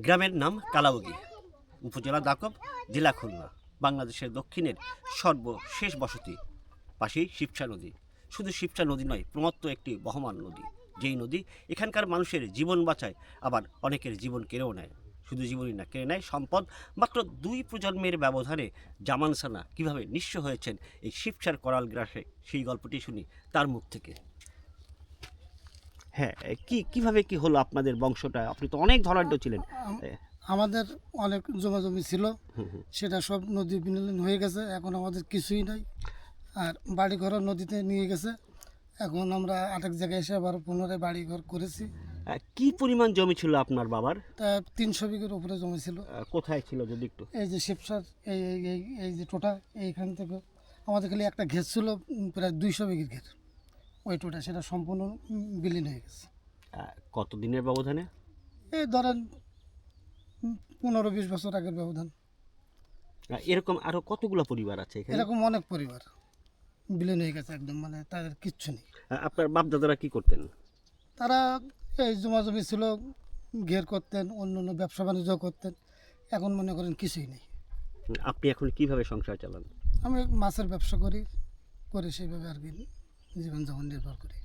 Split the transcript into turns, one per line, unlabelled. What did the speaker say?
গ্রামের নাম কালাবগি, উপজেলা দাকব, জেলা খুলনা। বাংলাদেশের দক্ষিণের সর্বশেষ বসতি। পাশেই শিবচা নদী। শুধু শিবচা নদী নয়, প্রমত্ত একটি বহমান নদী। যেই নদী এখানকার মানুষের জীবন বাঁচায়, আবার অনেকের জীবন কেড়েও নেয়। শুধু জীবনই না, কেড়ে নেয় সম্পদ। মাত্র 2 প্রজন্মের ব্যবধানে জামান সানা কীভাবে নিঃস্ব হয়েছেন এই শিবচার করাল গ্রাসে, সেই গল্পটি শুনি তার মুখ থেকে। হ্যাঁ, কিভাবে কি হলো আপনাদের বংশটা? আপনি তো অনেক ধনাঢ্য ছিলেন।
আমাদের অনেক জমি ছিল, সেটা সব নদী বিলীন হয়ে গেছে। এখন আমাদের কিছুই নাই, আর বাড়িঘরও নদীতে নিয়ে গেছে। এখন আমরা আরেক জায়গায় এসে আবার পুনরায় বাড়িঘর করেছি।
কি পরিমাণ জমি ছিল আপনার বাবার?
তা 300 বিঘের উপরে জমি ছিল।
কোথায় ছিল যদি একটু?
এই যে শিবসার এই এই এই এই যে টোটা, এইখান থেকে আমাদের খালি একটা ঘের ছিল, প্রায় 200 বিঘের ঘের। ওই টোটা সেটা সম্পূর্ণ বিলীন হয়ে গেছে।
কত দিনের ব্যবধানে?
এই ধরেন 15-20 বছর আগের ব্যবধান।
এরকম আরো কতগুলো পরিবার আছে এখানে?
এরকম অনেক পরিবার বিলীন হয়ে গেছে একদম, মানে তাদের কিচ্ছু নেই।
আপনার বাপ দাদারা কি করতেন?
তারা এই জমি ছিল, ঘের করতেন, অন্য অন্য ব্যবসা বাণিজ্য করতেন। এখন মনে করেন কিছুই নেই।
আপনি এখন কিভাবে সংসার চালান?
আমি মাছের ব্যবসা করি, করে সেইভাবে আর কি জীবনযাপন নির্ভর করি।